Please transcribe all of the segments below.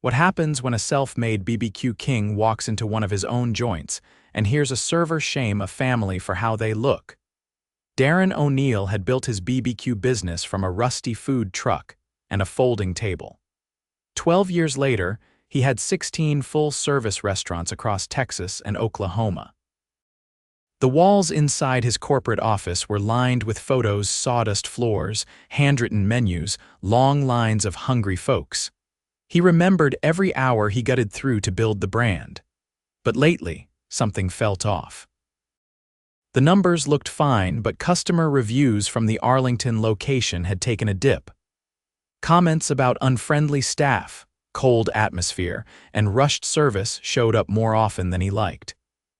What happens when a self-made BBQ king walks into one of his own joints and hears a server shame a family for how they look? Darren O'Neal had built his BBQ business from a rusty food truck and a folding table. 12 years later, he had 16 full-service restaurants across Texas and Oklahoma. The walls inside his corporate office were lined with photos, sawdust floors, handwritten menus, long lines of hungry folks. He remembered every hour he gutted through to build the brand. But lately, something felt off. The numbers looked fine, but customer reviews from the Arlington location had taken a dip. Comments about unfriendly staff, cold atmosphere, and rushed service showed up more often than he liked.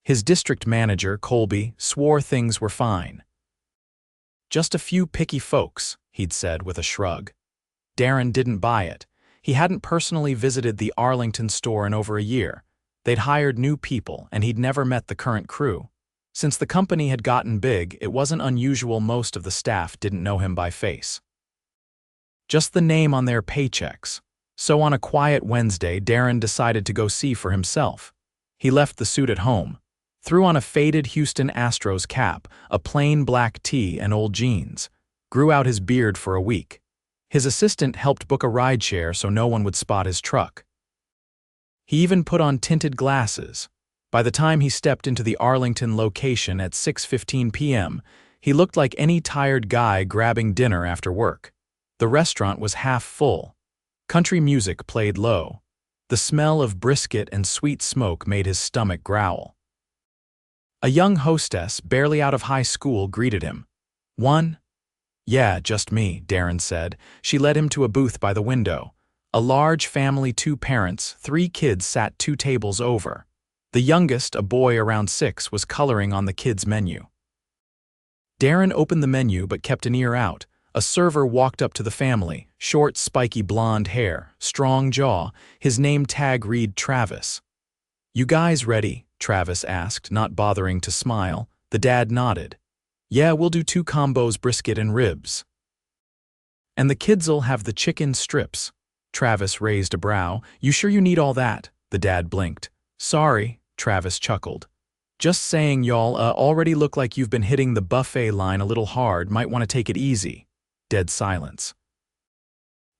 His district manager, Colby, swore things were fine. "Just a few picky folks," he'd said with a shrug. Darren didn't buy it. He hadn't personally visited the Arlington store in over a year. They'd hired new people, and he'd never met the current crew. Since the company had gotten big, it wasn't unusual most of the staff didn't know him by face. Just the name on their paychecks. So on a quiet Wednesday, Darren decided to go see for himself. He left the suit at home, threw on a faded Houston Astros cap, a plain black tee and old jeans, grew out his beard for a week. His assistant helped book a rideshare so no one would spot his truck. He even put on tinted glasses. By the time he stepped into the Arlington location at 6:15 p.m., he looked like any tired guy grabbing dinner after work. The restaurant was half full. Country music played low. The smell of brisket and sweet smoke made his stomach growl. A young hostess, barely out of high school, greeted him. "One?" "Yeah, just me," Darren said. She led him to a booth by the window. A large family, 2 parents, 3 kids sat 2 tables over. The youngest, a boy around 6, was coloring on the kids' menu. Darren opened the menu but kept an ear out. A server walked up to the family, short, spiky blonde hair, strong jaw, his name tag read Travis. "You guys ready?" Travis asked, not bothering to smile. The dad nodded. "Yeah, we'll do 2 combos, brisket and ribs." "And the kids'll have the chicken strips." Travis raised a brow. "You sure you need all that?" The dad blinked. "Sorry," Travis chuckled. "Just saying y'all already look like you've been hitting the buffet line a little hard, might want to take it easy." Dead silence.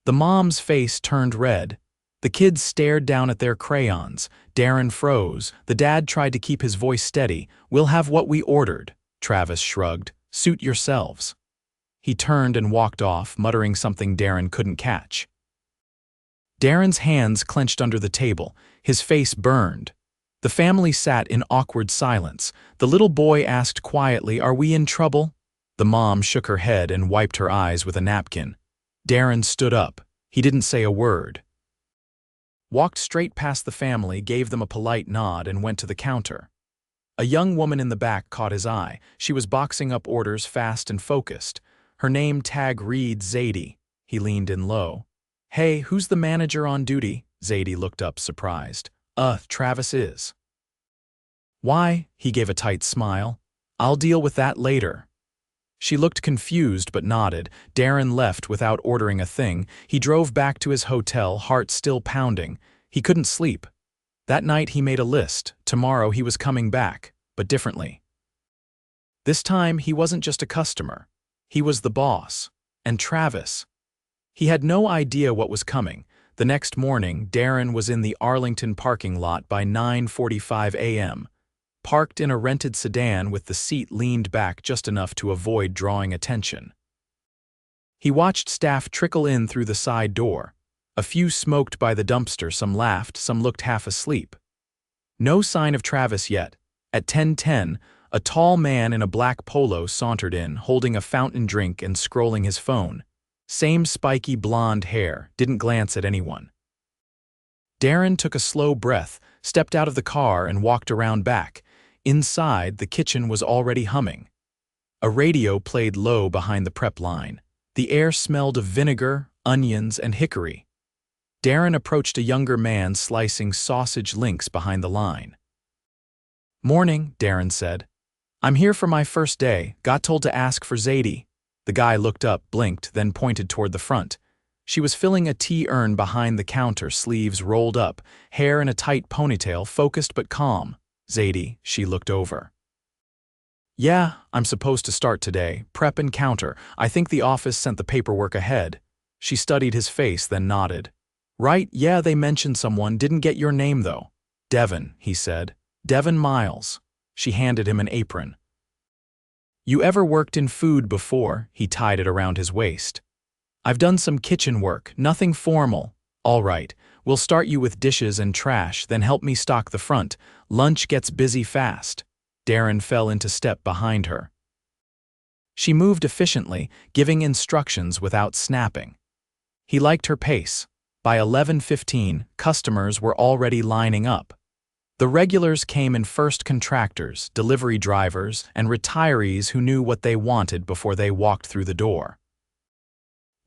The mom's face turned red. The kids stared down at their crayons. Darren froze. The dad tried to keep his voice steady. "We'll have what we ordered." Travis shrugged. "Suit yourselves." He turned and walked off, muttering something Darren couldn't catch. Darren's hands clenched under the table. His face burned. The family sat in awkward silence. The little boy asked quietly, "Are we in trouble?" The mom shook her head and wiped her eyes with a napkin. Darren stood up. He didn't say a word. Walked straight past the family, gave them a polite nod, and went to the counter. A young woman in the back caught his eye. She was boxing up orders fast and focused. Her name tag read Zadie. He leaned in low. "Hey, who's the manager on duty?" Zadie looked up, surprised. Travis is." "Why?" He gave a tight smile. "I'll deal with that later." She looked confused but nodded. Darren left without ordering a thing. He drove back to his hotel, heart still pounding. He couldn't sleep. That night he made a list. Tomorrow he was coming back, but differently. This time he wasn't just a customer. He was the boss. And Travis. He had no idea what was coming. The next morning, Darren was in the Arlington parking lot by 9:45 a.m., parked in a rented sedan with the seat leaned back just enough to avoid drawing attention. He watched staff trickle in through the side door. A few smoked by the dumpster, some laughed, some looked half asleep. No sign of Travis yet. At 10:10, a tall man in a black polo sauntered in, holding a fountain drink and scrolling his phone. Same spiky blonde hair, didn't glance at anyone. Darren took a slow breath, stepped out of the car and walked around back. Inside, the kitchen was already humming. A radio played low behind the prep line. The air smelled of vinegar, onions, and hickory. Darren approached a younger man slicing sausage links behind the line. "Morning," Darren said. "I'm here for my first day. Got told to ask for Zadie." The guy looked up, blinked, then pointed toward the front. She was filling a tea urn behind the counter, sleeves rolled up, hair in a tight ponytail, focused but calm. "Zadie," she looked over. "Yeah, I'm supposed to start today, prep and counter. I think the office sent the paperwork ahead." She studied his face, then nodded. "Right, yeah, they mentioned someone, didn't get your name though." "Devin," he said. "Devin Miles." She handed him an apron. "You ever worked in food before?" He tied it around his waist. "I've done some kitchen work, nothing formal." "All right, we'll start you with dishes and trash, then help me stock the front. Lunch gets busy fast." Darren fell into step behind her. She moved efficiently, giving instructions without snapping. He liked her pace. By 11:15, customers were already lining up. The regulars came in first: contractors, delivery drivers, and retirees who knew what they wanted before they walked through the door.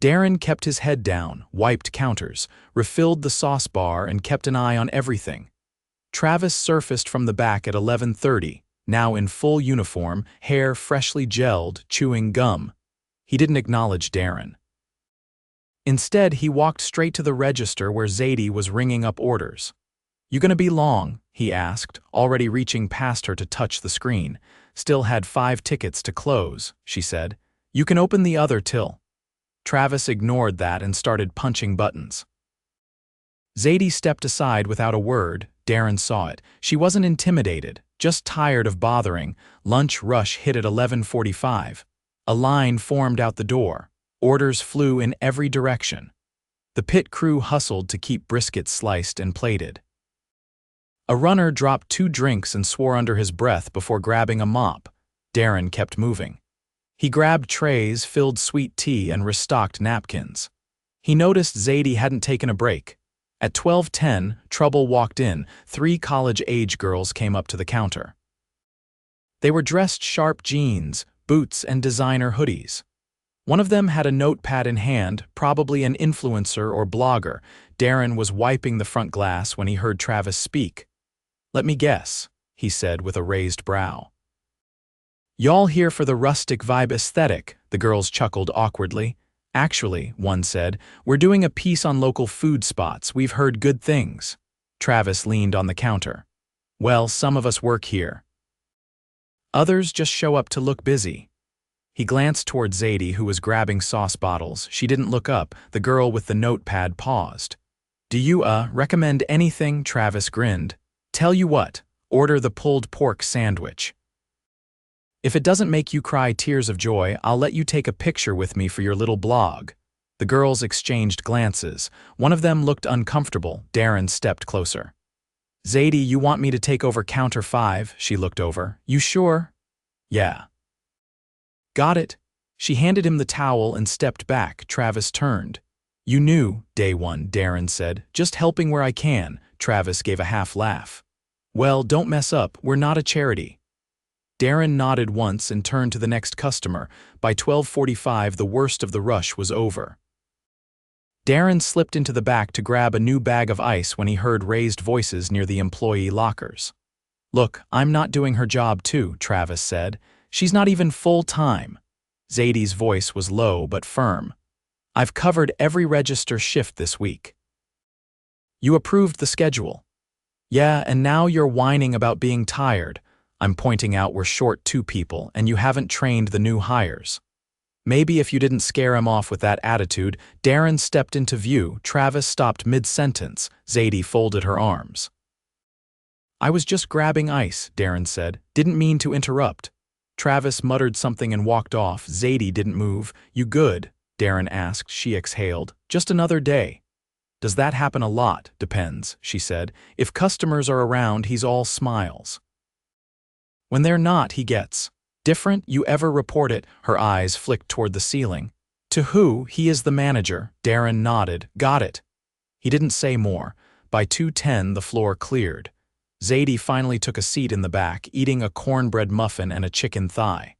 Darren kept his head down, wiped counters, refilled the sauce bar, and kept an eye on everything. Travis surfaced from the back at 11:30, now in full uniform, hair freshly gelled, chewing gum. He didn't acknowledge Darren. Instead, he walked straight to the register where Zadie was ringing up orders. "You gonna be long?" he asked, already reaching past her to touch the screen. "Still had 5 tickets to close," she said. "You can open the other till." Travis ignored that and started punching buttons. Zadie stepped aside without a word. Darren saw it. She wasn't intimidated, just tired of bothering. Lunch rush hit at 11:45. A line formed out the door. Orders flew in every direction. The pit crew hustled to keep briskets sliced and plated. A runner dropped 2 drinks and swore under his breath before grabbing a mop. Darren kept moving. He grabbed trays, filled sweet tea, and restocked napkins. He noticed Zadie hadn't taken a break. At 12:10, trouble walked in. 3 college-age girls came up to the counter. They were dressed sharp: jeans, boots, and designer hoodies. One of them had a notepad in hand, probably an influencer or blogger. Darren was wiping the front glass when he heard Travis speak. "Let me guess," he said with a raised brow. "Y'all here for the rustic vibe aesthetic?" The girls chuckled awkwardly. "Actually," one said, "we're doing a piece on local food spots. We've heard good things." Travis leaned on the counter. "Well, some of us work here. Others just show up to look busy." He glanced toward Zadie, who was grabbing sauce bottles. She didn't look up. The girl with the notepad paused. "Do you, recommend anything?" Travis grinned. "Tell you what, order the pulled pork sandwich. If it doesn't make you cry tears of joy, I'll let you take a picture with me for your little blog." The girls exchanged glances. One of them looked uncomfortable. Darren stepped closer. "Zadie, you want me to take over counter 5? She looked over. "You sure?" "Yeah." "Got it." She handed him the towel and stepped back. Travis turned. "You knew, day one," Darren said. "Just helping where I can." Travis gave a half laugh. "Well, don't mess up. We're not a charity." Darren nodded once and turned to the next customer. By 12:45, the worst of the rush was over. Darren slipped into the back to grab a new bag of ice when he heard raised voices near the employee lockers. "Look, I'm not doing her job too," Travis said. "She's not even full-time." Zadie's voice was low but firm. "I've covered every register shift this week." "You approved the schedule." "Yeah, and now you're whining about being tired." "I'm pointing out we're short 2 people, and you haven't trained the new hires." Maybe if you didn't scare him off with that attitude. Darren stepped into view. Travis stopped mid-sentence. Zadie folded her arms. "I was just grabbing ice," Darren said. "Didn't mean to interrupt." Travis muttered something and walked off. Zadie didn't move. "You good?" Darren asked. She exhaled. "Just another day." "Does that happen a lot?" "Depends," she said. "If customers are around, he's all smiles. When they're not, he gets different." "You ever report it?" Her eyes flicked toward the ceiling. "To who?" "He is the manager." Darren nodded. "Got it." He didn't say more. By 2:10, the floor cleared. Zadie finally took a seat in the back, eating a cornbread muffin and a chicken thigh.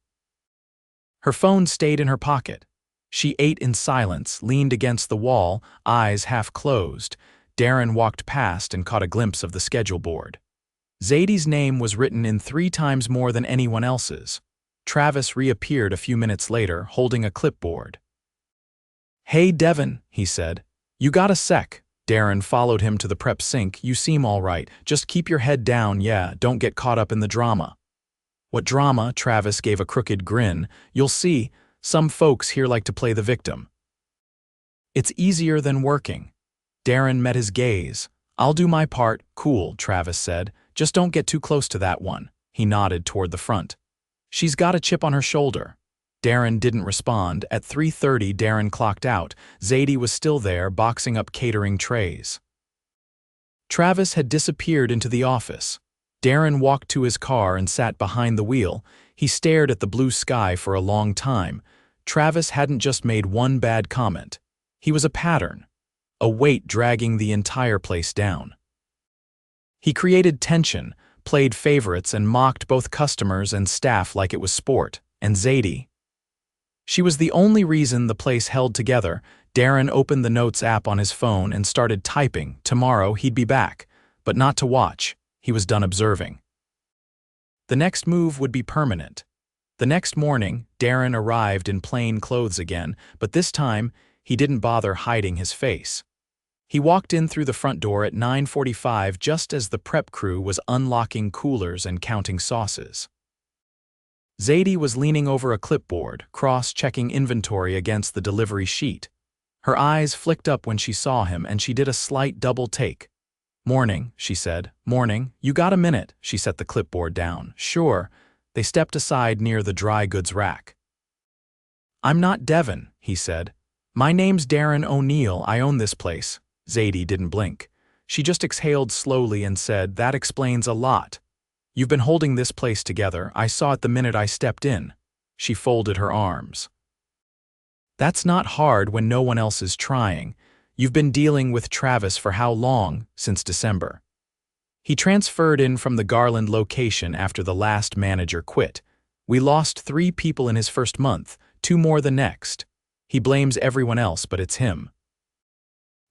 Her phone stayed in her pocket. She ate in silence, leaned against the wall, eyes half closed. Darren walked past and caught a glimpse of the schedule board. Zadie's name was written in 3 times more than anyone else's. Travis reappeared a few minutes later, holding a clipboard. "Hey, Devin," he said. "You got a sec?" Darren followed him to the prep sink. "You seem all right. Just keep your head down, yeah, don't get caught up in the drama." "What drama?" Travis gave a crooked grin. "You'll see. Some folks here like to play the victim." "It's easier than working." Darren met his gaze. "I'll do my part." "Cool," Travis said. "Just don't get too close to that one." He nodded toward the front. "She's got a chip on her shoulder." Darren didn't respond. At 3:30, Darren clocked out. Zadie was still there, boxing up catering trays. Travis had disappeared into the office. Darren walked to his car and sat behind the wheel. He stared at the blue sky for a long time. Travis hadn't just made one bad comment. He was a pattern, a weight dragging the entire place down. He created tension, played favorites, and mocked both customers and staff like it was sport. And Zadie? She was the only reason the place held together. Darren opened the Notes app on his phone and started typing. Tomorrow he'd be back, but not to watch. He was done observing. The next move would be permanent. The next morning, Darren arrived in plain clothes again, but this time, he didn't bother hiding his face. He walked in through the front door at 9:45 just as the prep crew was unlocking coolers and counting sauces. Zadie was leaning over a clipboard, cross-checking inventory against the delivery sheet. Her eyes flicked up when she saw him, and she did a slight double take. "Morning," she said. "Morning. You got a minute?" She set the clipboard down. "Sure." They stepped aside near the dry goods rack. "I'm not Devin," he said. "My name's Darren O'Neal. I own this place." Zadie didn't blink. She just exhaled slowly and said, "That explains a lot. You've been holding this place together. I saw it the minute I stepped in." She folded her arms. "That's not hard when no one else is trying. You've been dealing with Travis for how long?" "Since December. He transferred in from the Garland location after the last manager quit. We lost 3 people in his first month, 2 more the next. He blames everyone else, but it's him.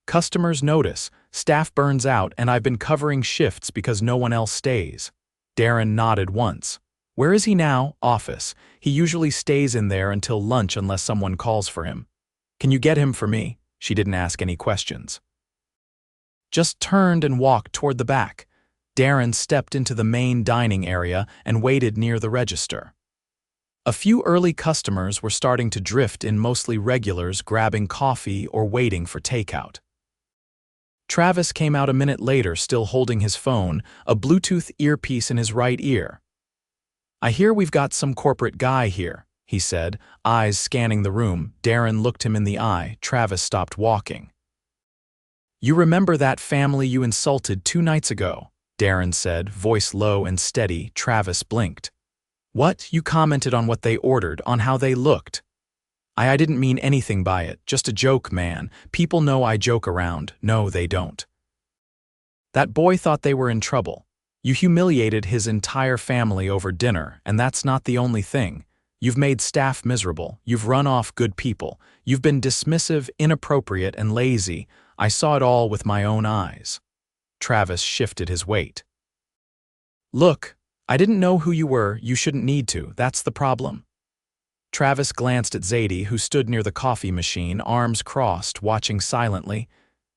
Customers notice, staff burns out, and I've been covering shifts because no one else stays." Darren nodded once. "Where is he now?" "Office. He usually stays in there until lunch unless someone calls for him." "Can you get him for me?" She didn't ask any questions. Just turned and walked toward the back. Darren stepped into the main dining area and waited near the register. A few early customers were starting to drift in, mostly regulars grabbing coffee or waiting for takeout. Travis came out a minute later, still holding his phone, a Bluetooth earpiece in his right ear. "I hear we've got some corporate guy here," he said, eyes scanning the room. Darren looked him in the eye. Travis stopped walking. "You remember that family you insulted 2 nights ago?" Darren said, voice low and steady. Travis blinked. "What? You commented on what they ordered, on how they looked." I didn't mean anything by it, just a joke, man. People know I joke around." "No, they don't." "That boy thought they were in trouble. You humiliated his entire family over dinner, and that's not the only thing. You've made staff miserable. You've run off good people. You've been dismissive, inappropriate, and lazy. I saw it all with my own eyes." Travis shifted his weight. "Look, I didn't know who you were. You shouldn't need to. That's the problem." Travis glanced at Zadie, who stood near the coffee machine, arms crossed, watching silently.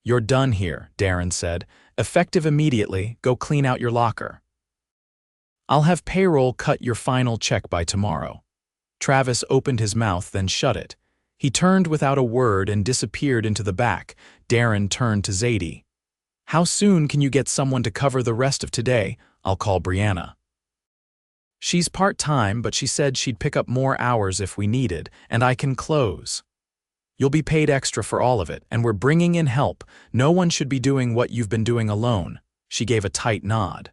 "You're done here," Darren said. "Effective immediately. Go clean out your locker. I'll have payroll cut your final check by tomorrow." Travis opened his mouth, then shut it. He turned without a word and disappeared into the back. Darren turned to Zadie. "How soon can you get someone to cover the rest of today? I'll call Brianna. She's part-time, but she said she'd pick up more hours if we needed, and I can close. You'll be paid extra for all of it, and we're bringing in help. No one should be doing what you've been doing alone." She gave a tight nod.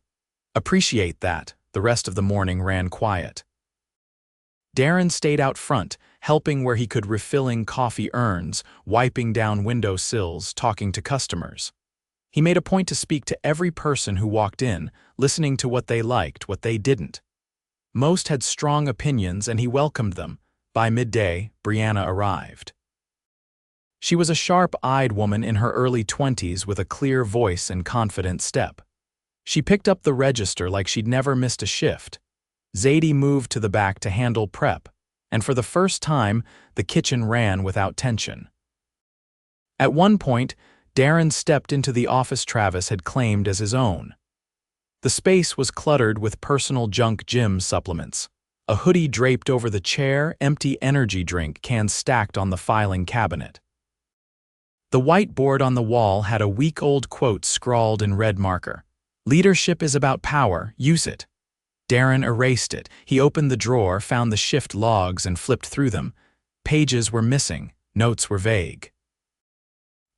"Appreciate that." The rest of the morning ran quiet. Darren stayed out front, helping where he could, refilling coffee urns, wiping down window sills, talking to customers. He made a point to speak to every person who walked in, listening to what they liked, what they didn't. Most had strong opinions, and he welcomed them. By midday, Brianna arrived. She was a sharp-eyed woman in her early 20s with a clear voice and confident step. She picked up the register like she'd never missed a shift. Zadie moved to the back to handle prep, and for the first time, the kitchen ran without tension. At one point, Darren stepped into the office Travis had claimed as his own. The space was cluttered with personal junk gym supplements. A hoodie draped over the chair, empty energy drink cans stacked on the filing cabinet. The whiteboard on the wall had a week-old quote scrawled in red marker. "Leadership is about power, use it." Darren erased it. He opened the drawer, found the shift logs, and flipped through them. Pages were missing, notes were vague.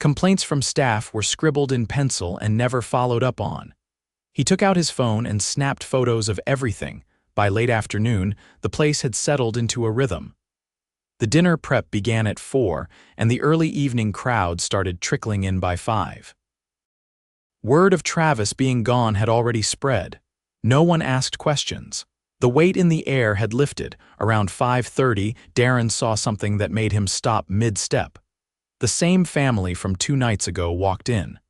Complaints from staff were scribbled in pencil and never followed up on. He took out his phone and snapped photos of everything. By late afternoon, the place had settled into a rhythm. The dinner prep began at 4, and the early evening crowd started trickling in by 5. Word of Travis being gone had already spread. No one asked questions. The weight in the air had lifted. Around 5:30, Darren saw something that made him stop mid-step. The same family from 2 nights ago walked in.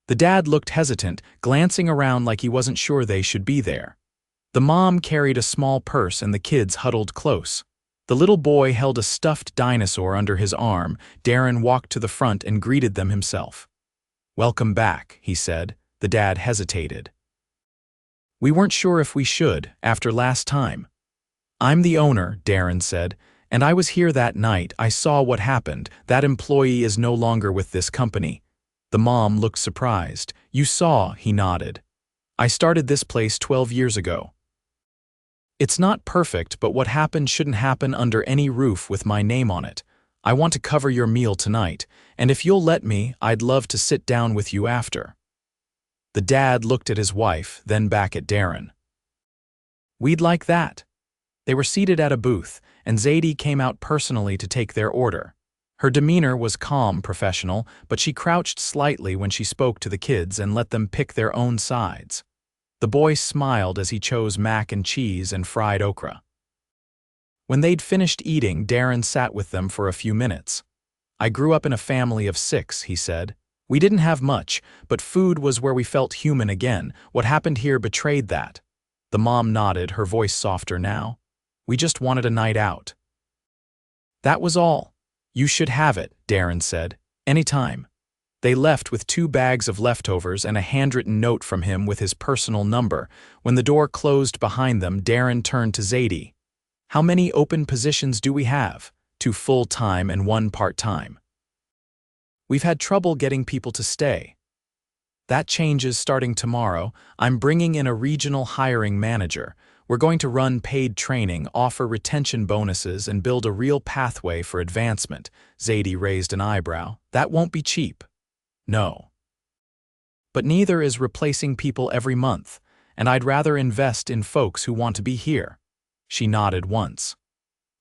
The dad looked hesitant, glancing around like he wasn't sure they should be there. The mom carried a small purse and the kids huddled close. The little boy held a stuffed dinosaur under his arm. Darren walked to the front and greeted them himself. "Welcome back," he said. The dad hesitated. "We weren't sure if we should, after last time." "I'm the owner," Darren said, "and I was here that night. I saw what happened. That employee is no longer with this company." The mom looked surprised. "You saw," he nodded. "I started this place 12 years ago. It's not perfect, but what happened shouldn't happen under any roof with my name on it. I want to cover your meal tonight, and if you'll let me, I'd love to sit down with you after." The dad looked at his wife, then back at Darren. "We'd like that." They were seated at a booth, and Zadie came out personally to take their order. Her demeanor was calm, professional, but she crouched slightly when she spoke to the kids and let them pick their own sides. The boy smiled as he chose mac and cheese and fried okra. When they'd finished eating, Darren sat with them for a few minutes. "I grew up in a family of 6, he said. "We didn't have much, but food was where we felt human again. What happened here betrayed that." The mom nodded, her voice softer now. "We just wanted a night out." "That was all." "You should have it," Darren said. "Anytime." They left with 2 bags of leftovers and a handwritten note from him with his personal number. When the door closed behind them, Darren turned to Zadie. "How many open positions do we have?" "2 full-time and 1 part-time." "We've had trouble getting people to stay." "That changes starting tomorrow. I'm bringing in a regional hiring manager. We're going to run paid training, offer retention bonuses, and build a real pathway for advancement." Zadie raised an eyebrow. "That won't be cheap." "No. But neither is replacing people every month, and I'd rather invest in folks who want to be here." She nodded once.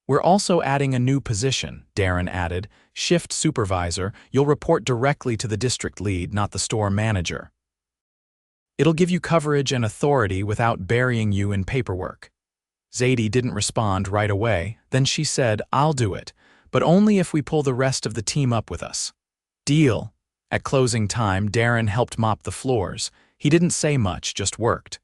"We're also adding a new position," Darren added. "Shift supervisor. You'll report directly to the district lead, not the store manager. It'll give you coverage and authority without burying you in paperwork." Zadie didn't respond right away. Then she said, "I'll do it, but only if we pull the rest of the team up with us." "Deal." At closing time, Darren helped mop the floors. He didn't say much, just worked.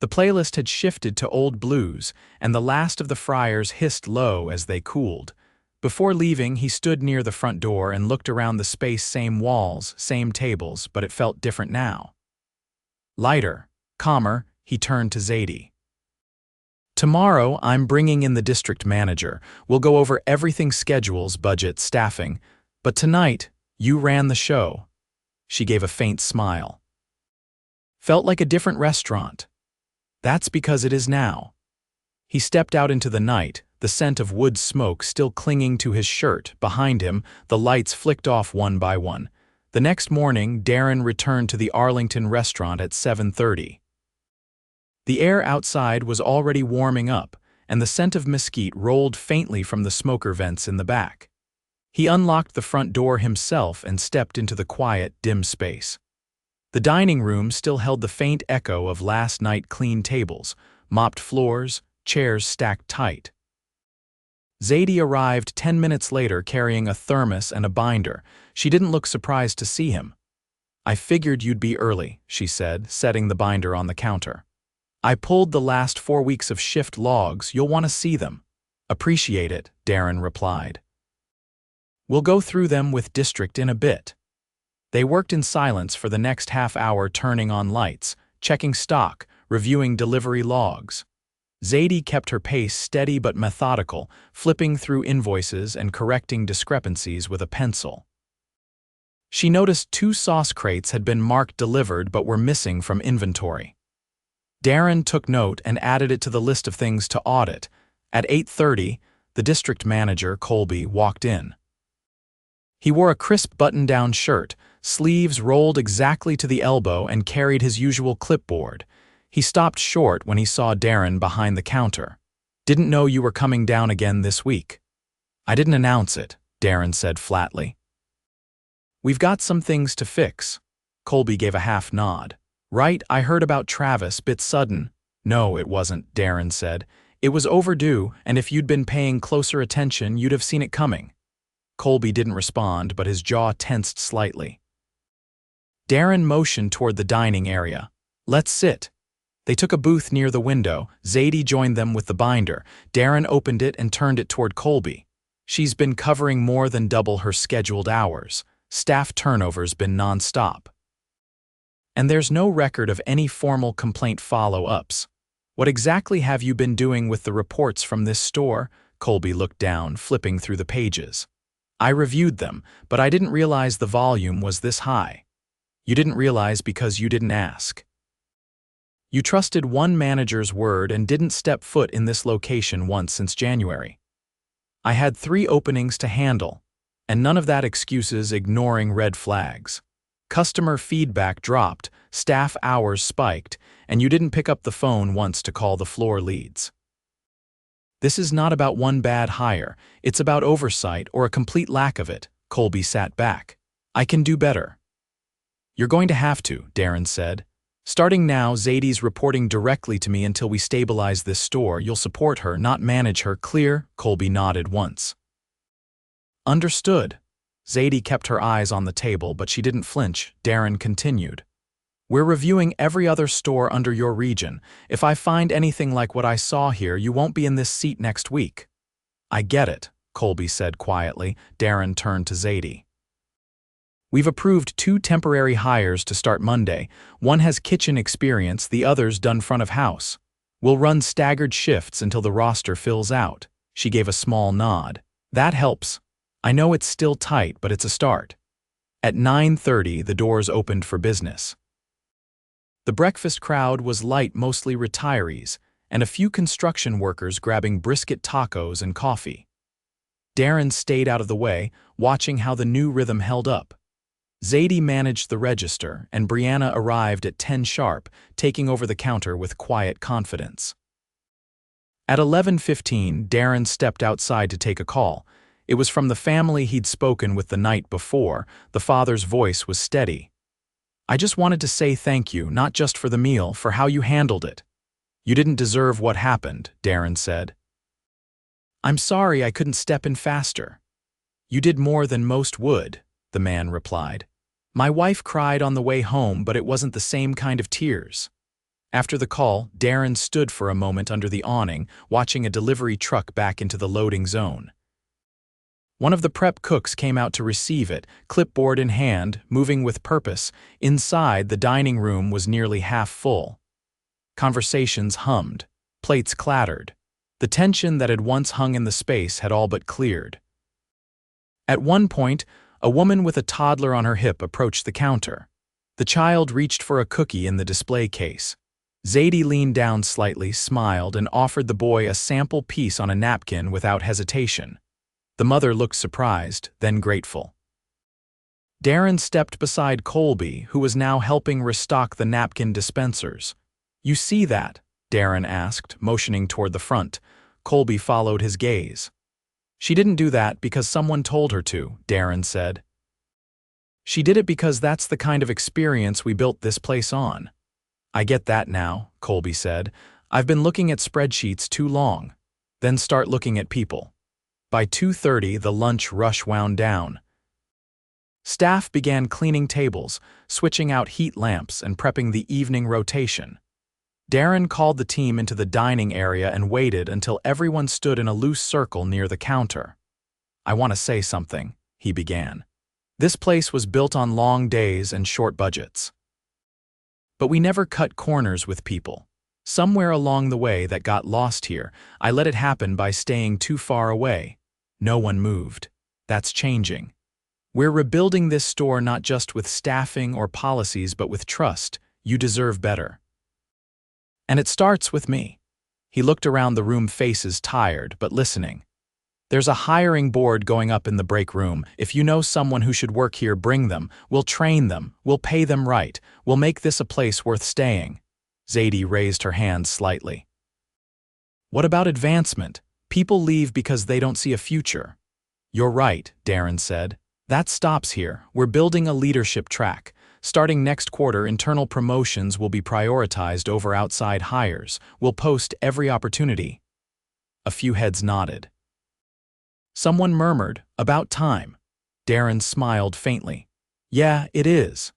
The playlist had shifted to old blues, and the last of the fryers hissed low as they cooled. Before leaving, he stood near the front door and looked around the space. Same walls, same tables, but it felt different now. Lighter, calmer, he turned to Zadie. "Tomorrow, I'm bringing in the district manager. We'll go over everything: schedules, budget, staffing. But tonight, you ran the show." She gave a faint smile. "Felt like a different restaurant." "That's because it is now." He stepped out into the night, the scent of wood smoke still clinging to his shirt. Behind him, the lights flicked off one by one. The next morning, Darren returned to the Arlington restaurant at 7:30. The air outside was already warming up, and the scent of mesquite rolled faintly from the smoker vents in the back. He unlocked the front door himself and stepped into the quiet, dim space. The dining room still held the faint echo of last night: clean tables, mopped floors, chairs stacked tight. Zadie arrived 10 minutes later carrying a thermos and a binder. She didn't look surprised to see him. "I figured you'd be early," she said, setting the binder on the counter. "I pulled the last 4 weeks of shift logs. You'll want to see them." "Appreciate it," Darren replied. We'll go through them with District in a bit. They worked in silence for the next half hour, turning on lights, checking stock, reviewing delivery logs. Zadie kept her pace steady but methodical, flipping through invoices and correcting discrepancies with a pencil. She noticed 2 sauce crates had been marked delivered but were missing from inventory. Darren took note and added it to the list of things to audit. At 8:30, the district manager, Colby, walked in. He wore a crisp button-down shirt, sleeves rolled exactly to the elbow, and carried his usual clipboard. He stopped short when he saw Darren behind the counter. "Didn't know you were coming down again this week." "I didn't announce it," Darren said flatly. "We've got some things to fix." Colby gave a half nod. "Right, I heard about Travis, bit sudden." "No, it wasn't," Darren said. "It was overdue, and if you'd been paying closer attention, you'd have seen it coming." Colby didn't respond, but his jaw tensed slightly. Darren motioned toward the dining area. "Let's sit." They took a booth near the window. Zadie joined them with the binder. Darren opened it and turned it toward Colby. "She's been covering more than double her scheduled hours. Staff turnover's been non-stop. And there's no record of any formal complaint follow-ups. What exactly have you been doing with the reports from this store?" Colby looked down, flipping through the pages. "I reviewed them, but I didn't realize the volume was this high." "You didn't realize because you didn't ask. You trusted one manager's word and didn't step foot in this location once since January. I had 3 openings to handle, and none of that excuses ignoring red flags. Customer feedback dropped, staff hours spiked, and you didn't pick up the phone once to call the floor leads. This is not about one bad hire, it's about oversight or a complete lack of it." Colby sat back. "I can do better." "You're going to have to," Darren said. "Starting now, Zadie's reporting directly to me until we stabilize this store. You'll support her, not manage her. Clear?" Colby nodded once. "Understood." Zadie kept her eyes on the table, but she didn't flinch. Darren continued. "We're reviewing every other store under your region. If I find anything like what I saw here, you won't be in this seat next week." "I get it," Colby said quietly. Darren turned to Zadie. "We've approved 2 temporary hires to start Monday. One has kitchen experience, the other's done front of house. We'll run staggered shifts until the roster fills out." She gave a small nod. "That helps. I know it's still tight, but it's a start." At 9:30, the doors opened for business. The breakfast crowd was light, mostly retirees, and a few construction workers grabbing brisket tacos and coffee. Darren stayed out of the way, watching how the new rhythm held up. Zadie managed the register, and Brianna arrived at 10 sharp, taking over the counter with quiet confidence. At 11:15, Darren stepped outside to take a call. It was from the family he'd spoken with the night before. The father's voice was steady. "I just wanted to say thank you, not just for the meal, for how you handled it. You didn't deserve what happened," Darren said. "I'm sorry I couldn't step in faster." "You did more than most would," the man replied. "My wife cried on the way home, but it wasn't the same kind of tears." After the call, Darren stood for a moment under the awning, watching a delivery truck back into the loading zone. One of the prep cooks came out to receive it, clipboard in hand, moving with purpose. Inside, the dining room was nearly half full. Conversations hummed. Plates clattered. The tension that had once hung in the space had all but cleared. At one point, a woman with a toddler on her hip approached the counter. The child reached for a cookie in the display case. Zadie leaned down slightly, smiled, and offered the boy a sample piece on a napkin without hesitation. The mother looked surprised, then grateful. Darren stepped beside Colby, who was now helping restock the napkin dispensers. "You see that?" Darren asked, motioning toward the front. Colby followed his gaze. "She didn't do that because someone told her to," Darren said. "She did it because that's the kind of experience we built this place on." "I get that now," Colby said. "I've been looking at spreadsheets too long." "Then start looking at people." By 2:30, the lunch rush wound down. Staff began cleaning tables, switching out heat lamps, and prepping the evening rotation. Darren called the team into the dining area and waited until everyone stood in a loose circle near the counter. "I want to say something," he began. This place was built on long days and short budgets. But we never cut corners with people. Somewhere along the way that got lost here, I let it happen by staying too far away. No one moved. That's changing. We're rebuilding this store not just with staffing or policies, but with trust. You deserve better. And it starts with me. He looked around the room, faces tired, but listening. There's a hiring board going up in the break room. If you know someone who should work here, bring them. We'll train them. We'll pay them right. We'll make this a place worth staying. Zadie raised her hand slightly. What about advancement? People leave because they don't see a future. You're right, Darren said. That stops here. We're building a leadership track. Starting next quarter, internal promotions will be prioritized over outside hires. We'll post every opportunity. A few heads nodded. Someone murmured, about time. Darren smiled faintly. Yeah, it is.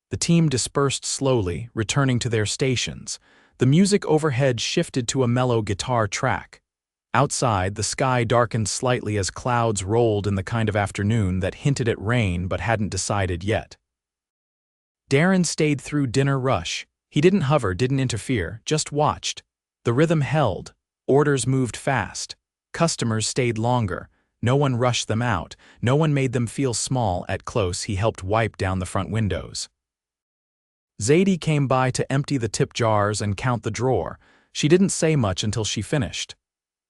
The team dispersed slowly, returning to their stations. The music overhead shifted to a mellow guitar track. Outside, the sky darkened slightly as clouds rolled in the kind of afternoon that hinted at rain but hadn't decided yet. Darren stayed through dinner rush. He didn't hover, didn't interfere, just watched. The rhythm held. Orders moved fast. Customers stayed longer. No one rushed them out. No one made them feel small. At close, he helped wipe down the front windows. Zadie came by to empty the tip jars and count the drawer. She didn't say much until she finished.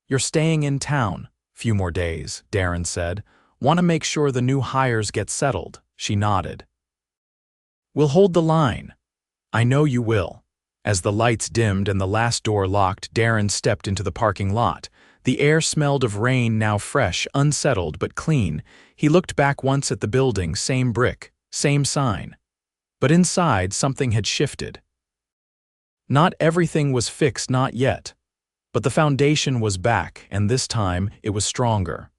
You're staying in town. Few more days, Darren said. Want to make sure the new hires get settled. She nodded. We'll hold the line. I know you will. As the lights dimmed and the last door locked, Darren stepped into the parking lot. The air smelled of rain, now fresh, unsettled but clean. He looked back once at the building, same brick, same sign. But inside, something had shifted. Not everything was fixed, not yet. But the foundation was back, and this time it was stronger.